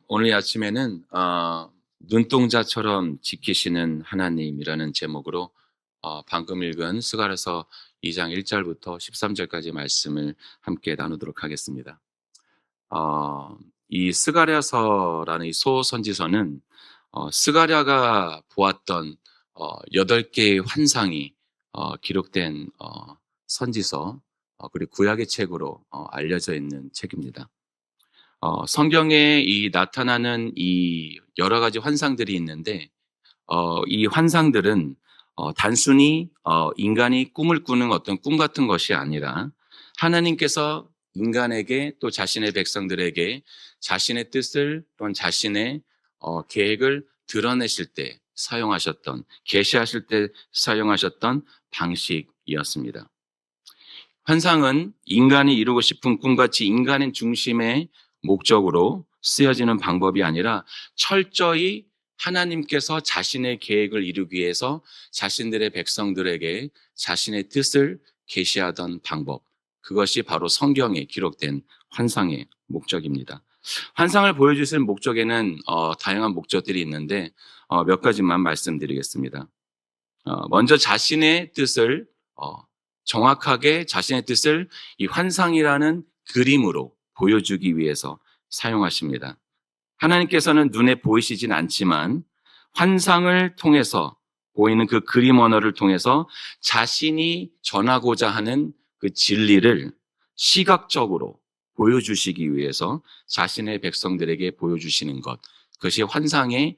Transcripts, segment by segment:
오늘 아침에는 눈동자처럼 지키시는 하나님이라는 제목으로 방금 읽은 스가랴서 2장 1절부터 13절까지 말씀을 함께 나누도록 하겠습니다. 이 스가랴서라는 이 소선지서는 스가랴가 보았던 8개의 환상이 기록된 선지서, 그리고 구약의 책으로 알려져 있는 책입니다. 성경에 이 나타나는 이 여러 가지 환상들이 있는데, 이 환상들은 단순히 인간이 꿈을 꾸는 어떤 꿈 같은 것이 아니라 하나님께서 인간에게 또 자신의 백성들에게 자신의 뜻을 또는 자신의 계획을 드러내실 때 사용하셨던, 계시하실 때 사용하셨던 방식이었습니다. 환상은 인간이 이루고 싶은 꿈같이 인간의 중심의 목적으로 쓰여지는 방법이 아니라 철저히 하나님께서 자신의 계획을 이루기 위해서 자신들의 백성들에게 자신의 뜻을 계시하던 방법, 그것이 바로 성경에 기록된 환상의 목적입니다. 환상을 보여주실 목적에는 다양한 목적들이 있는데 몇 가지만 말씀드리겠습니다. 먼저 자신의 뜻을 정확하게 자신의 뜻을 이 환상이라는 그림으로 보여주기 위해서 사용하십니다. 하나님께서는 눈에 보이시진 않지만 환상을 통해서 보이는 그 그림 언어를 통해서 자신이 전하고자 하는 그 진리를 시각적으로 보여주시기 위해서 자신의 백성들에게 보여주시는 것, 그것이 환상의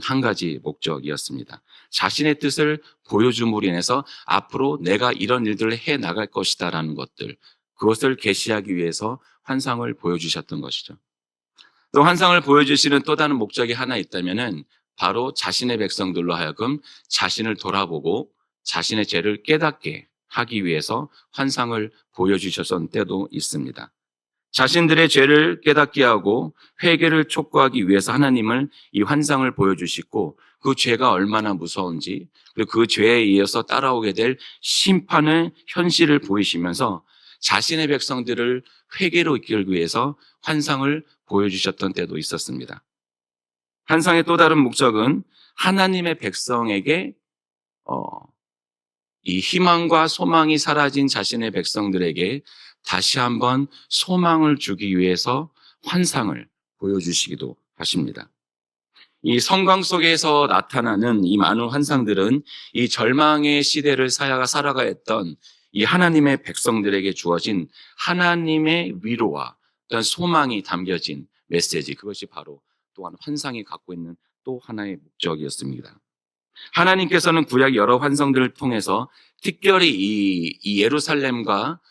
한 가지 목적이었습니다. 자신의 뜻을 보여줌으로 인해서 앞으로 내가 이런 일들을 해 나갈 것이다라는 것들, 그것을 계시하기 위해서 환상을 보여주셨던 것이죠. 또 환상을 보여주시는 또 다른 목적이 하나 있다면은 바로 자신의 백성들로 하여금 자신을 돌아보고 자신의 죄를 깨닫게 하기 위해서 환상을 보여주셨던 때도 있습니다. 자신들의 죄를 깨닫게 하고 회개를 촉구하기 위해서 하나님은 이 환상을 보여주시고 그 죄가 얼마나 무서운지, 그리고 그 죄에 이어서 따라오게 될 심판의 현실을 보이시면서 자신의 백성들을 회개로 이끌기 위해서 환상을 보여주셨던 때도 있었습니다. 환상의 또 다른 목적은 하나님의 백성에게 이 희망과 소망이 사라진 자신의 백성들에게 다시 한번 소망을 주기 위해서 환상을 보여주시기도 하십니다. 이 성경 속에서 나타나는 이 많은 환상들은 이 절망의 시대를 살아가야 했던 이 하나님의 백성들에게 주어진 하나님의 위로와 어떤 소망이 담겨진 메시지, 그것이 바로 또한 환상이 갖고 있는 또 하나의 목적이었습니다. 하나님께서는 구약 여러 환상들을 통해서 특별히 이 예루살렘과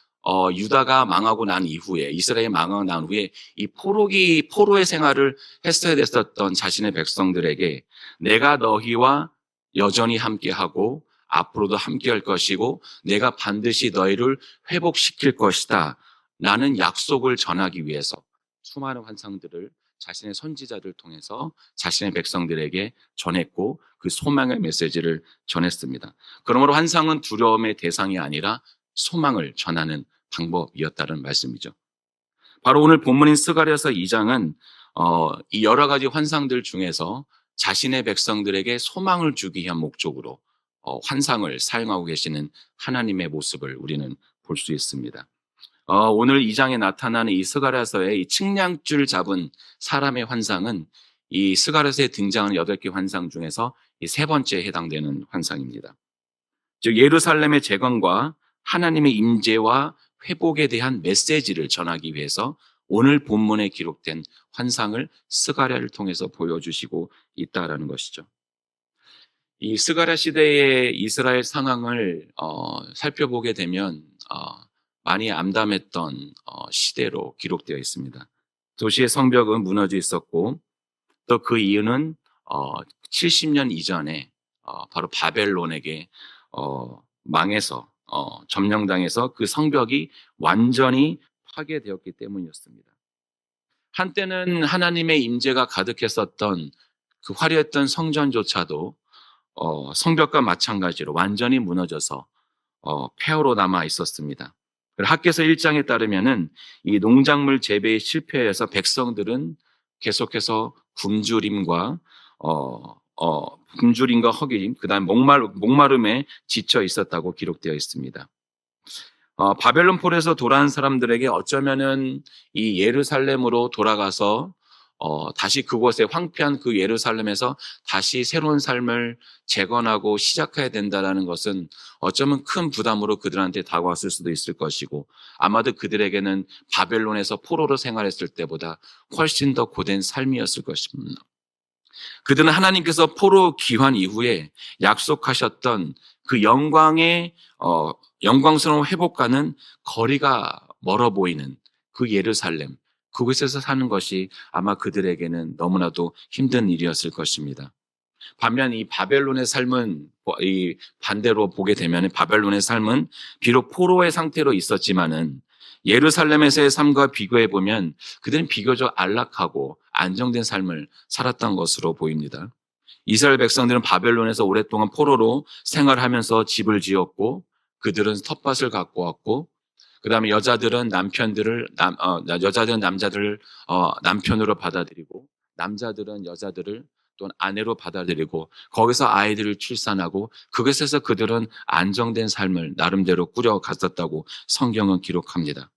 유다가 망하고 난 이후에, 이스라엘이 망하고 난 후에 이 포로의 생활을 했어야 됐었던 자신의 백성들에게 내가 너희와 여전히 함께하고 앞으로도 함께할 것이고 내가 반드시 너희를 회복시킬 것이다 라는 약속을 전하기 위해서 수많은 환상들을 자신의 선지자들 통해서 자신의 백성들에게 전했고 그 소망의 메시지를 전했습니다. 그러므로 환상은 두려움의 대상이 아니라 소망을 전하는 방법이었다는 말씀이죠. 바로 오늘 본문인 스가랴서 2장은 이 여러 가지 환상들 중에서 자신의 백성들에게 소망을 주기 위한 목적으로 환상을 사용하고 계시는 하나님의 모습을 우리는 볼 수 있습니다. 오늘 2장에 나타나는 이 스가랴서의 이 측량줄 잡은 사람의 환상은 이 스가랴서에 등장하는 8개 환상 중에서 이 세 번째에 해당되는 환상입니다. 즉 예루살렘의 재건과 하나님의 임재와 회복에 대한 메시지를 전하기 위해서 오늘 본문에 기록된 환상을 스가랴를 통해서 보여주시고 있다라는 것이죠. 이 스가랴 시대의 이스라엘 상황을 살펴보게 되면 많이 암담했던 시대로 기록되어 있습니다. 도시의 성벽은 무너져 있었고 또 그 이유는 70년 이전에 바로 바벨론에게 망해서 점령당해서 그 성벽이 완전히 파괴되었기 때문이었습니다. 한때는 하나님의 임재가 가득했었던 그 화려했던 성전조차도 성벽과 마찬가지로 완전히 무너져서 폐허로 남아 있었습니다. 학개서 1장에 따르면은 이 농작물 재배에 실패해서 백성들은 계속해서 굶주림과 허기짐, 그다음 목마름에 지쳐 있었다고 기록되어 있습니다. 바벨론 폴에서 돌아온 사람들에게 어쩌면은 이 예루살렘으로 돌아가서 다시 그곳에 황폐한 그 예루살렘에서 다시 새로운 삶을 재건하고 시작해야 된다는 것은 어쩌면 큰 부담으로 그들한테 다가왔을 수도 있을 것이고, 아마도 그들에게는 바벨론에서 포로로 생활했을 때보다 훨씬 더 고된 삶이었을 것입니다. 그들은 하나님께서 포로 귀환 이후에 약속하셨던 그 영광스러운 회복과는 거리가 멀어 보이는 그 예루살렘, 그곳에서 사는 것이 아마 그들에게는 너무나도 힘든 일이었을 것입니다. 반면 이 바벨론의 삶은, 이 반대로 보게 되면 바벨론의 삶은 비록 포로의 상태로 있었지만은 예루살렘에서의 삶과 비교해 보면 그들은 비교적 안락하고 안정된 삶을 살았던 것으로 보입니다. 이스라엘 백성들은 바벨론에서 오랫동안 포로로 생활하면서 집을 지었고, 그들은 텃밭을 갖고 왔고, 그다음에 여자들은 남자들을 남편으로 받아들이고, 남자들은 여자들을 또는 아내로 받아들이고, 거기서 아이들을 출산하고, 그것에서 그들은 안정된 삶을 나름대로 꾸려갔었다고 성경은 기록합니다.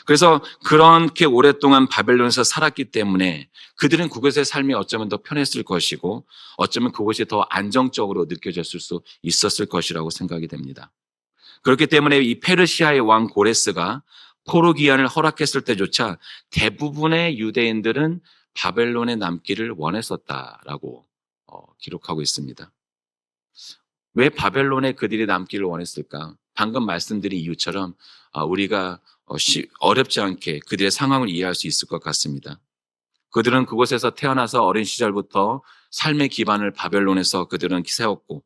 그래서 그렇게 오랫동안 바벨론에서 살았기 때문에 그들은 그곳의 삶이 어쩌면 더 편했을 것이고, 어쩌면 그곳이 더 안정적으로 느껴졌을 수 있었을 것이라고 생각이 됩니다. 그렇기 때문에 이 페르시아의 왕 고레스가 포로 귀환을 허락했을 때조차 대부분의 유대인들은 바벨론에 남기를 원했었다라고 기록하고 있습니다. 왜 바벨론에 그들이 남기를 원했을까? 방금 말씀드린 이유처럼 우리가 어렵지 않게 그들의 상황을 이해할 수 있을 것 같습니다. 그들은 그곳에서 태어나서 어린 시절부터 삶의 기반을 바벨론에서 그들은 세웠고,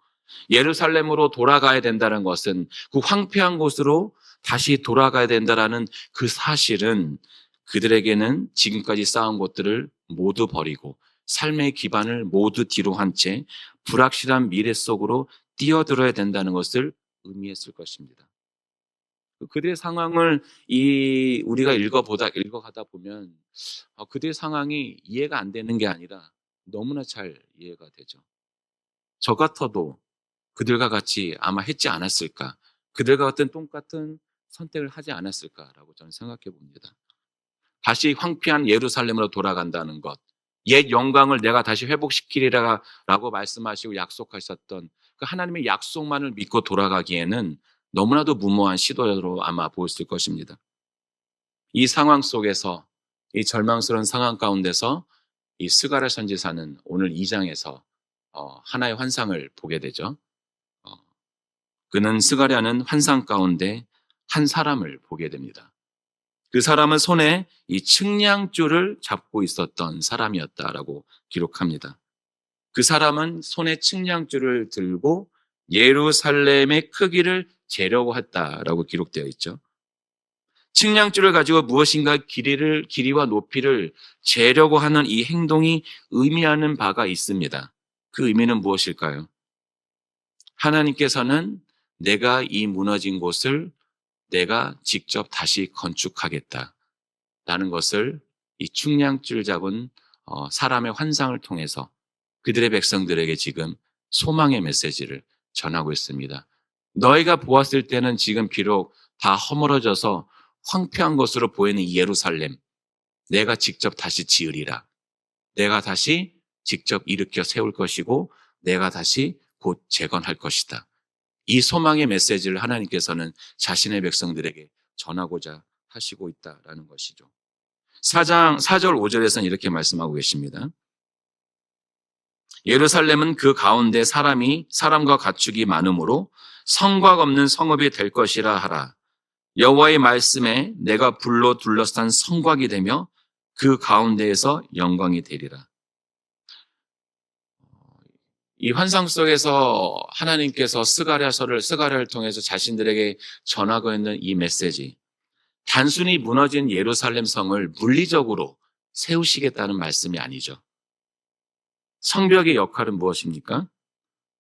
예루살렘으로 돌아가야 된다는 것은 그 황폐한 곳으로 다시 돌아가야 된다는 그 사실은 그들에게는 지금까지 쌓은 것들을 모두 버리고 삶의 기반을 모두 뒤로 한 채 불확실한 미래 속으로 뛰어들어야 된다는 것을 의미했을 것입니다. 그들의 상황을 우리가 읽어가다 보면 그들의 상황이 이해가 안 되는 게 아니라 너무나 잘 이해가 되죠. 저 같아도 그들과 같이 아마 했지 않았을까, 그들과 같은 똑같은 선택을 하지 않았을까라고 저는 생각해 봅니다. 다시 황폐한 예루살렘으로 돌아간다는 것, 옛 영광을 내가 다시 회복시키리라고 말씀하시고 약속하셨던 그 하나님의 약속만을 믿고 돌아가기에는 너무나도 무모한 시도로 아마 보였을 것입니다. 이 상황 속에서, 이 절망스러운 상황 가운데서 이 스가랴 선지자는 오늘 2장에서 하나의 환상을 보게 되죠. 그는 스가랴는 환상 가운데 한 사람을 보게 됩니다. 그 사람은 손에 이 측량줄을 잡고 있었던 사람이었다라고 기록합니다. 그 사람은 손에 측량줄을 들고 예루살렘의 크기를 재려고 했다라고 기록되어 있죠. 측량줄을 가지고 무엇인가 길이와 높이를 재려고 하는 이 행동이 의미하는 바가 있습니다. 그 의미는 무엇일까요? 하나님께서는 내가 이 무너진 곳을 내가 직접 다시 건축하겠다라는 것을 이 측량줄 잡은 사람의 환상을 통해서 그들의 백성들에게 지금 소망의 메시지를 전하고 있습니다. 너희가 보았을 때는 지금 비록 다 허물어져서 황폐한 것으로 보이는 이 예루살렘, 내가 직접 다시 지으리라. 내가 다시 직접 일으켜 세울 것이고 내가 다시 곧 재건할 것이다. 이 소망의 메시지를 하나님께서는 자신의 백성들에게 전하고자 하시고 있다라는 것이죠. 4장 4절 5절에서는 이렇게 말씀하고 계십니다. 예루살렘은 그 가운데 사람과 가축이 많으므로 성곽 없는 성읍이 될 것이라 하라. 여호와의 말씀에 내가 불로 둘러싼 성곽이 되며 그 가운데에서 영광이 되리라. 이 환상 속에서 하나님께서 스가랴를 통해서 자신들에게 전하고 있는 이 메시지, 단순히 무너진 예루살렘 성을 물리적으로 세우시겠다는 말씀이 아니죠. 성벽의 역할은 무엇입니까?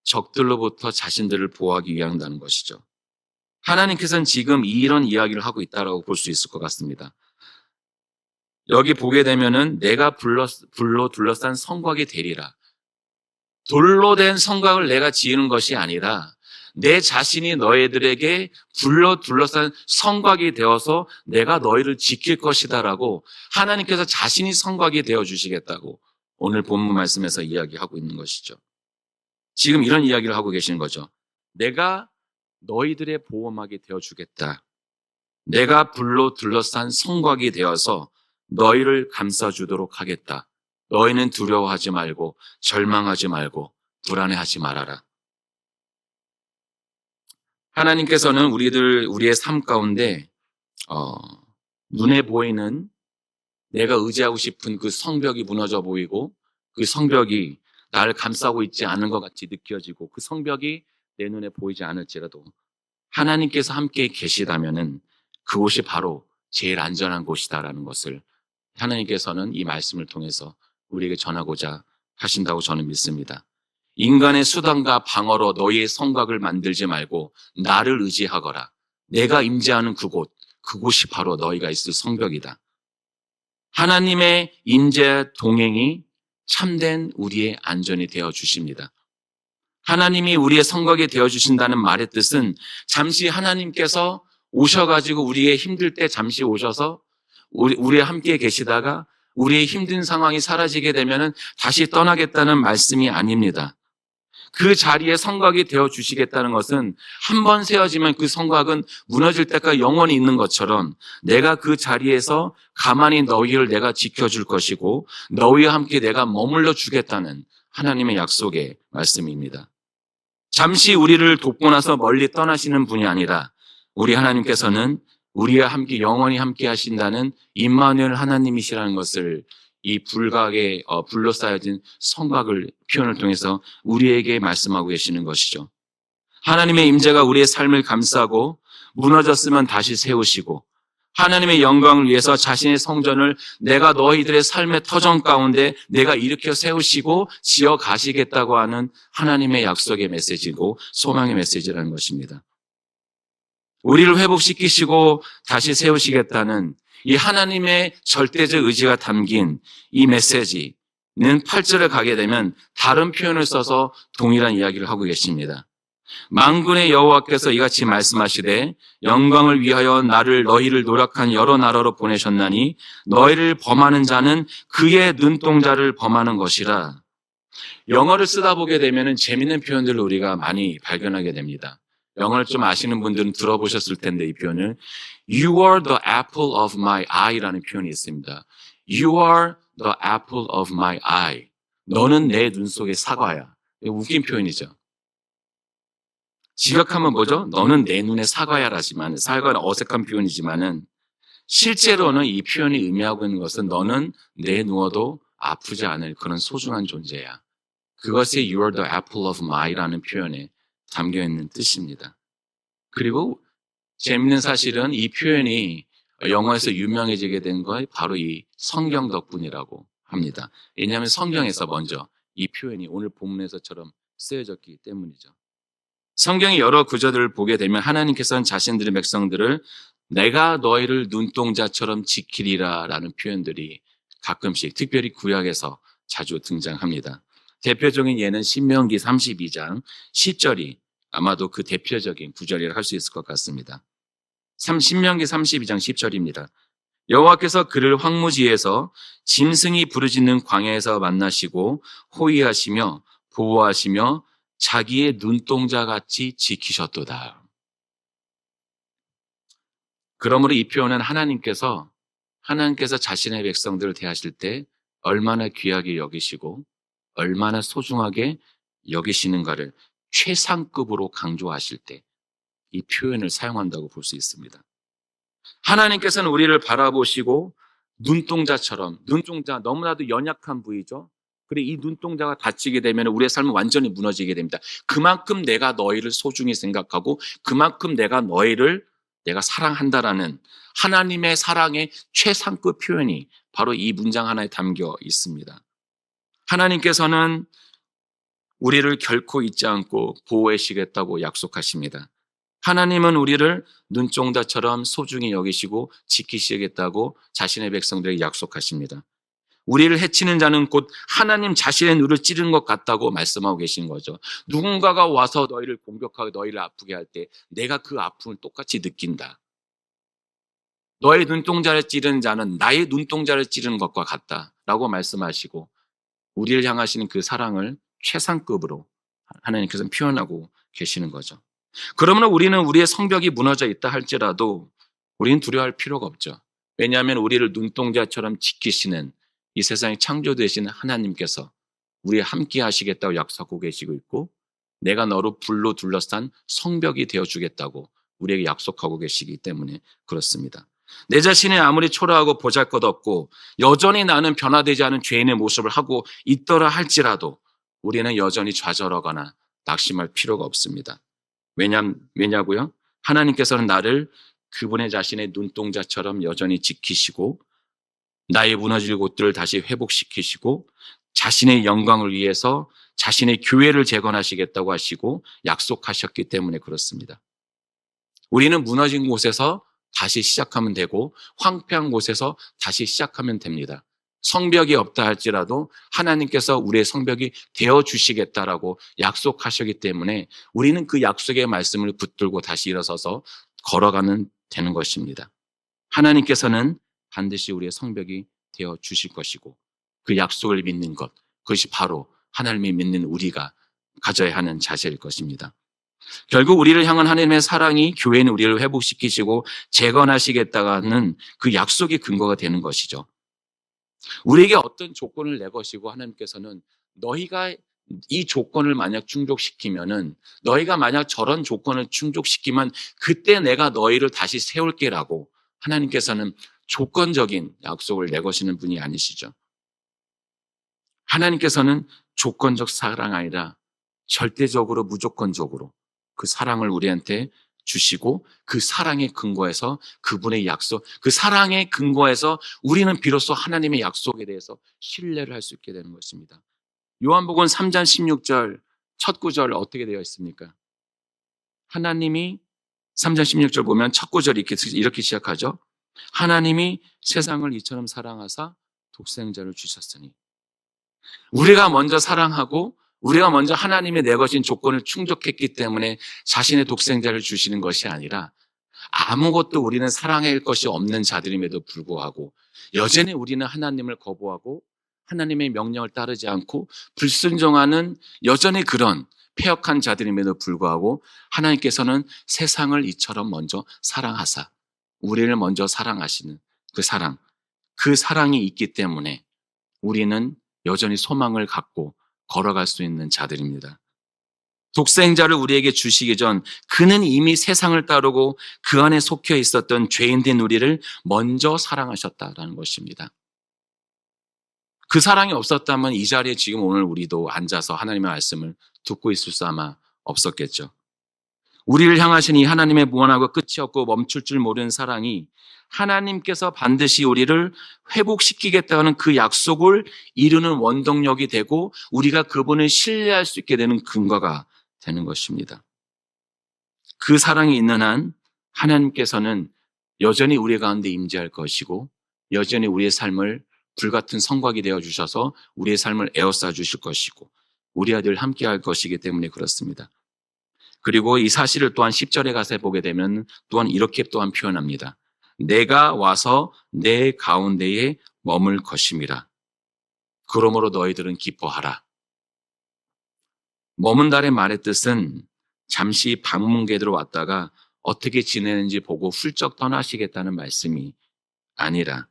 적들로부터 자신들을 보호하기 위한다는 것이죠. 하나님께서는 지금 이런 이야기를 하고 있다고 볼 수 있을 것 같습니다. 여기 보게 되면은 내가 불로 둘러싼 성곽이 되리라. 돌로 된 성곽을 내가 지으는 것이 아니라 내 자신이 너희들에게 불로 둘러싼 성곽이 되어서 내가 너희를 지킬 것이다라고 하나님께서 자신이 성곽이 되어 주시겠다고 오늘 본문 말씀에서 이야기하고 있는 것이죠. 지금 이런 이야기를 하고 계시는 거죠. 내가 너희들의 보호막이 되어 주겠다. 내가 불로 둘러싼 성곽이 되어서 너희를 감싸주도록 하겠다. 너희는 두려워하지 말고 절망하지 말고 불안해하지 말아라. 하나님께서는 우리의 삶 가운데 눈에 보이는 내가 의지하고 싶은 그 성벽이 무너져 보이고 그 성벽이 나를 감싸고 있지 않은 것 같이 느껴지고 그 성벽이 내 눈에 보이지 않을지라도 하나님께서 함께 계시다면은 그곳이 바로 제일 안전한 곳이다라는 것을 하나님께서는 이 말씀을 통해서 우리에게 전하고자 하신다고 저는 믿습니다. 인간의 수단과 방어로 너희의 성곽을 만들지 말고 나를 의지하거라. 내가 임재하는 그곳이 바로 너희가 있을 성벽이다. 하나님의 임재 동행이 참된 우리의 안전이 되어 주십니다. 하나님이 우리의 성곽이 되어 주신다는 말의 뜻은 잠시 하나님께서 오셔가지고 우리의 힘들 때 잠시 오셔서 우리와 함께 계시다가 우리의 힘든 상황이 사라지게 되면 다시 떠나겠다는 말씀이 아닙니다. 그 자리에 성곽이 되어 주시겠다는 것은 한 번 세워지면 그 성곽은 무너질 때까지 영원히 있는 것처럼 내가 그 자리에서 가만히 너희를 내가 지켜줄 것이고 너희와 함께 내가 머물러 주겠다는 하나님의 약속의 말씀입니다. 잠시 우리를 돕고 나서 멀리 떠나시는 분이 아니라 우리 하나님께서는 우리와 함께 영원히 함께 하신다는 임마누엘 하나님이시라는 것을 이 불각에 불로 쌓여진 성곽을 표현을 통해서 우리에게 말씀하고 계시는 것이죠. 하나님의 임재가 우리의 삶을 감싸고 무너졌으면 다시 세우시고 하나님의 영광을 위해서 자신의 성전을 내가 너희들의 삶의 터전 가운데 내가 일으켜 세우시고 지어 가시겠다고 하는 하나님의 약속의 메시지고 소망의 메시지라는 것입니다. 우리를 회복시키시고 다시 세우시겠다는 이 하나님의 절대적 의지가 담긴 이 메시지는 8절에 가게 되면 다른 표현을 써서 동일한 이야기를 하고 계십니다. 만군의 여호와께서 이같이 말씀하시되 영광을 위하여 너희를 노력한 여러 나라로 보내셨나니 너희를 범하는 자는 그의 눈동자를 범하는 것이라. 영어를 쓰다 보게 되면 재미있는 표현들을 우리가 많이 발견하게 됩니다. 영어를 좀 아시는 분들은 들어보셨을 텐데 이 표현을 You are the apple of my eye라는 표현이 있습니다. You are the apple of my eye. 너는 내 눈 속의 사과야. 웃긴 표현이죠. 직역하면 뭐죠? 너는 내 눈의 사과야라지만 사과는 어색한 표현이지만은 실제로는 이 표현이 의미하고 있는 것은 너는 내 누워도 아프지 않을 그런 소중한 존재야. 그것이 You are the apple of my eye라는 표현에 담겨있는 뜻입니다. 그리고 재밌는 사실은 이 표현이 영어에서 유명해지게 된 건 바로 이 성경 덕분이라고 합니다. 왜냐하면 성경에서 먼저 이 표현이 오늘 본문에서처럼 쓰여졌기 때문이죠. 성경의 여러 구절들을 보게 되면 하나님께서는 자신들의 백성들을 내가 너희를 눈동자처럼 지키리라 라는 표현들이 가끔씩 특별히 구약에서 자주 등장합니다. 대표적인 예는 신명기 32장 10절이 아마도 그 대표적인 구절이라 할 수 있을 것 같습니다. 신명기 32장 10절입니다. 여호와께서 그를 황무지에서 짐승이 부르짖는 광야에서 만나시고 호위하시며 보호하시며 자기의 눈동자같이 지키셨도다. 그러므로 이 표현은 하나님께서 자신의 백성들을 대하실 때 얼마나 귀하게 여기시고 얼마나 소중하게 여기시는가를 최상급으로 강조하실 때 이 표현을 사용한다고 볼 수 있습니다. 하나님께서는 우리를 바라보시고 눈동자 너무나도 연약한 부위죠. 그리고 이 눈동자가 다치게 되면 우리의 삶은 완전히 무너지게 됩니다. 그만큼 내가 너희를 소중히 생각하고 그만큼 내가 너희를 내가 사랑한다라는 하나님의 사랑의 최상급 표현이 바로 이 문장 하나에 담겨 있습니다. 하나님께서는 우리를 결코 잊지 않고 보호하시겠다고 약속하십니다. 하나님은 우리를 눈동자처럼 소중히 여기시고 지키시겠다고 자신의 백성들에게 약속하십니다. 우리를 해치는 자는 곧 하나님 자신의 눈을 찌르는 것 같다고 말씀하고 계신 거죠. 누군가가 와서 너희를 공격하고 너희를 아프게 할 때 내가 그 아픔을 똑같이 느낀다. 너의 눈동자를 찌르는 자는 나의 눈동자를 찌르는 것과 같다라고 말씀하시고 우리를 향하시는 그 사랑을 최상급으로 하나님께서 표현하고 계시는 거죠. 그러면 우리는 우리의 성벽이 무너져 있다 할지라도 우리는 두려워할 필요가 없죠. 왜냐하면 우리를 눈동자처럼 지키시는 이 세상의 창조되시는 하나님께서 우리와 함께 하시겠다고 약속하고 계시고 있고 내가 너로 불로 둘러싼 성벽이 되어주겠다고 우리에게 약속하고 계시기 때문에 그렇습니다. 내 자신이 아무리 초라하고 보잘것없고 여전히 나는 변화되지 않은 죄인의 모습을 하고 있더라 할지라도 우리는 여전히 좌절하거나 낙심할 필요가 없습니다. 왜냐고요? 하나님께서는 나를 그분의 자신의 눈동자처럼 여전히 지키시고 나의 무너질 곳들을 다시 회복시키시고 자신의 영광을 위해서 자신의 교회를 재건하시겠다고 하시고 약속하셨기 때문에 그렇습니다. 우리는 무너진 곳에서 다시 시작하면 되고 황폐한 곳에서 다시 시작하면 됩니다. 성벽이 없다 할지라도 하나님께서 우리의 성벽이 되어주시겠다라고 약속하셨기 때문에 우리는 그 약속의 말씀을 붙들고 다시 일어서서 걸어가면 되는 것입니다. 하나님께서는 반드시 우리의 성벽이 되어주실 것이고 그 약속을 믿는 것, 그것이 바로 하나님이 믿는 우리가 가져야 하는 자세일 것입니다. 결국 우리를 향한 하나님의 사랑이 교회는 우리를 회복시키시고 재건하시겠다는 그 약속의 근거가 되는 것이죠. 우리에게 어떤 조건을 내것이고 하나님께서는 너희가 이 조건을 만약 충족시키면은 너희가 만약 저런 조건을 충족시키면 그때 내가 너희를 다시 세울게라고 하나님께서는 조건적인 약속을 내거시는 분이 아니시죠. 하나님께서는 조건적 사랑 아니라 절대적으로 무조건적으로 그 사랑을 우리한테 주시고 그 사랑의 근거에서 그분의 약속, 그 사랑의 근거에서 우리는 비로소 하나님의 약속에 대해서 신뢰를 할 수 있게 되는 것입니다. 요한복음 3장 16절 첫 구절 어떻게 되어 있습니까? 하나님이 3장 16절 보면 첫 구절이 이렇게 시작하죠. 하나님이 세상을 이처럼 사랑하사 독생자를 주셨으니 우리가 먼저 사랑하고 우리가 먼저 하나님의 내거신 조건을 충족했기 때문에 자신의 독생자를 주시는 것이 아니라 아무것도 우리는 사랑할 것이 없는 자들임에도 불구하고 여전히 우리는 하나님을 거부하고 하나님의 명령을 따르지 않고 불순종하는 여전히 그런 패역한 자들임에도 불구하고 하나님께서는 세상을 이처럼 먼저 사랑하사 우리를 먼저 사랑하시는 그 사랑이 있기 때문에 우리는 여전히 소망을 갖고 걸어갈 수 있는 자들입니다. 독생자를 우리에게 주시기 전 그는 이미 세상을 따르고 그 안에 속해 있었던 죄인된 우리를 먼저 사랑하셨다라는 것입니다. 그 사랑이 없었다면 이 자리에 지금 오늘 우리도 앉아서 하나님의 말씀을 듣고 있을 수 아마 없었겠죠. 우리를 향하신 이 하나님의 무한하고 끝이 없고 멈출 줄 모르는 사랑이 하나님께서 반드시 우리를 회복시키겠다는 그 약속을 이루는 원동력이 되고 우리가 그분을 신뢰할 수 있게 되는 근거가 되는 것입니다. 그 사랑이 있는 한 하나님께서는 여전히 우리 가운데 임재할 것이고 여전히 우리의 삶을 불같은 성곽이 되어 주셔서 우리의 삶을 에워싸 주실 것이고 우리와 늘 함께 할 것이기 때문에 그렇습니다. 그리고 이 사실을 또한 10절에 가서 보게 되면 또한 이렇게 또한 표현합니다. 내가 와서 내 가운데에 머물 것임이라. 그러므로 너희들은 기뻐하라. 머문다의 말의 뜻은 잠시 방문객으로 왔다가 어떻게 지내는지 보고 훌쩍 떠나시겠다는 말씀이 아니라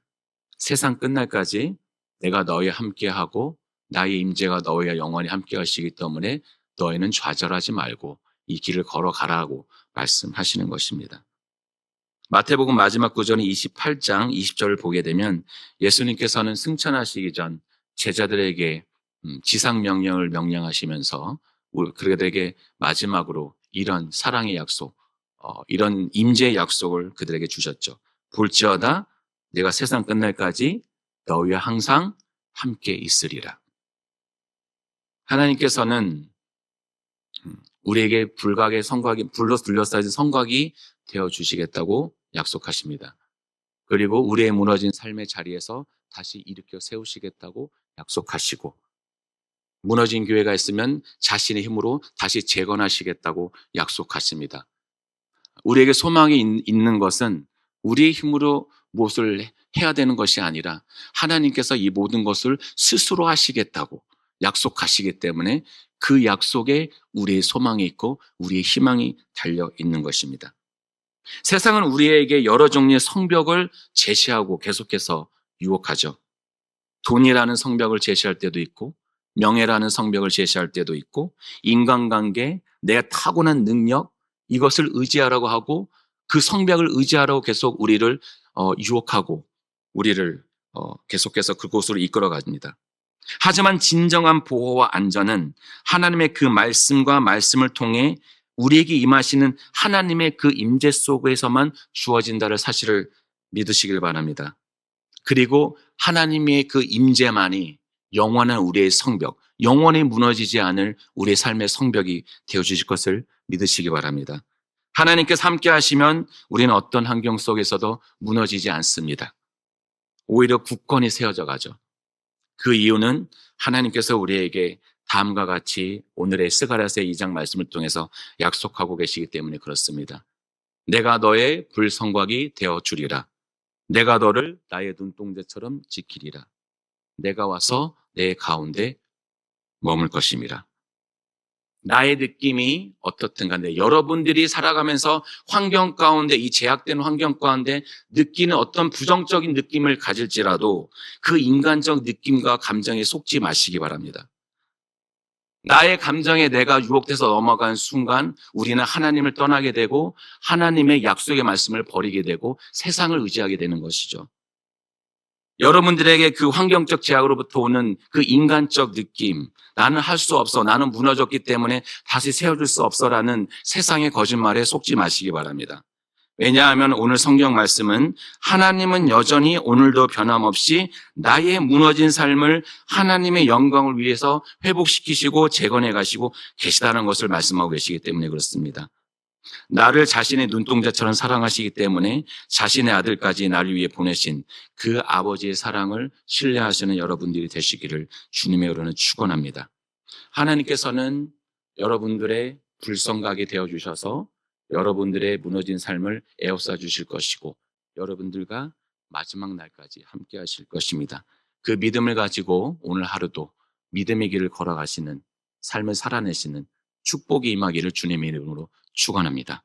세상 끝날까지 내가 너희와 함께하고 나의 임재가 너희와 영원히 함께 하시기 때문에 너희는 좌절하지 말고 이 길을 걸어가라고 말씀하시는 것입니다. 마태복음 마지막 구절인 28장 20절을 보게 되면 예수님께서는 승천하시기 전 제자들에게 지상명령을 명령하시면서 그들에게 마지막으로 이런 사랑의 약속, 이런 임재의 약속을 그들에게 주셨죠. 볼지어다 내가 세상 끝날까지 너희와 항상 함께 있으리라. 하나님께서는 우리에게 불각의 성곽이, 불로 둘러싸인 성곽이 되어 주시겠다고 약속하십니다. 그리고 우리의 무너진 삶의 자리에서 다시 일으켜 세우시겠다고 약속하시고, 무너진 교회가 있으면 자신의 힘으로 다시 재건하시겠다고 약속하십니다. 우리에게 소망이 있는 것은 우리의 힘으로 무엇을 해야 되는 것이 아니라 하나님께서 이 모든 것을 스스로 하시겠다고 약속하시기 때문에 그 약속에 우리의 소망이 있고 우리의 희망이 달려 있는 것입니다. 세상은 우리에게 여러 종류의 성벽을 제시하고 계속해서 유혹하죠. 돈이라는 성벽을 제시할 때도 있고, 명예라는 성벽을 제시할 때도 있고, 인간관계, 내 타고난 능력, 이것을 의지하라고 하고 그 성벽을 의지하라고 계속 우리를 유혹하고 우리를 계속해서 그곳으로 이끌어 갑니다. 하지만 진정한 보호와 안전은 하나님의 그 말씀과 말씀을 통해 우리에게 임하시는 하나님의 그 임재 속에서만 주어진다는 사실을 믿으시길 바랍니다. 그리고 하나님의 그 임재만이 영원한 우리의 성벽, 영원히 무너지지 않을 우리의 삶의 성벽이 되어주실 것을 믿으시기 바랍니다. 하나님께서 함께 하시면 우리는 어떤 환경 속에서도 무너지지 않습니다. 오히려 굳건히 세워져 가죠. 그 이유는 하나님께서 우리에게 다음과 같이 오늘의 스가랴서 2장 말씀을 통해서 약속하고 계시기 때문에 그렇습니다. 내가 너의 불성곽이 되어 주리라. 내가 너를 나의 눈동자처럼 지키리라. 내가 와서 내 가운데 머물 것임이라. 나의 느낌이 어떻든 간에 여러분들이 살아가면서 환경 가운데, 이 제약된 환경 가운데 느끼는 어떤 부정적인 느낌을 가질지라도 그 인간적 느낌과 감정에 속지 마시기 바랍니다. 나의 감정에 내가 유혹돼서 넘어간 순간 우리는 하나님을 떠나게 되고 하나님의 약속의 말씀을 버리게 되고 세상을 의지하게 되는 것이죠. 여러분들에게 그 환경적 제약으로부터 오는 그 인간적 느낌, 나는 할 수 없어, 나는 무너졌기 때문에 다시 세워줄 수 없어라는 세상의 거짓말에 속지 마시기 바랍니다. 왜냐하면 오늘 성경 말씀은 하나님은 여전히 오늘도 변함없이 나의 무너진 삶을 하나님의 영광을 위해서 회복시키시고 재건해 가시고 계시다는 것을 말씀하고 계시기 때문에 그렇습니다. 나를 자신의 눈동자처럼 사랑하시기 때문에 자신의 아들까지 나를 위해 보내신 그 아버지의 사랑을 신뢰하시는 여러분들이 되시기를 주님의 이름으로 축원합니다. 하나님께서는 여러분들의 불성각이 되어주셔서 여러분들의 무너진 삶을 에워싸 주실 것이고 여러분들과 마지막 날까지 함께 하실 것입니다. 그 믿음을 가지고 오늘 하루도 믿음의 길을 걸어가시는, 삶을 살아내시는 축복이 임하기를 주님의 이름으로 축원합니다.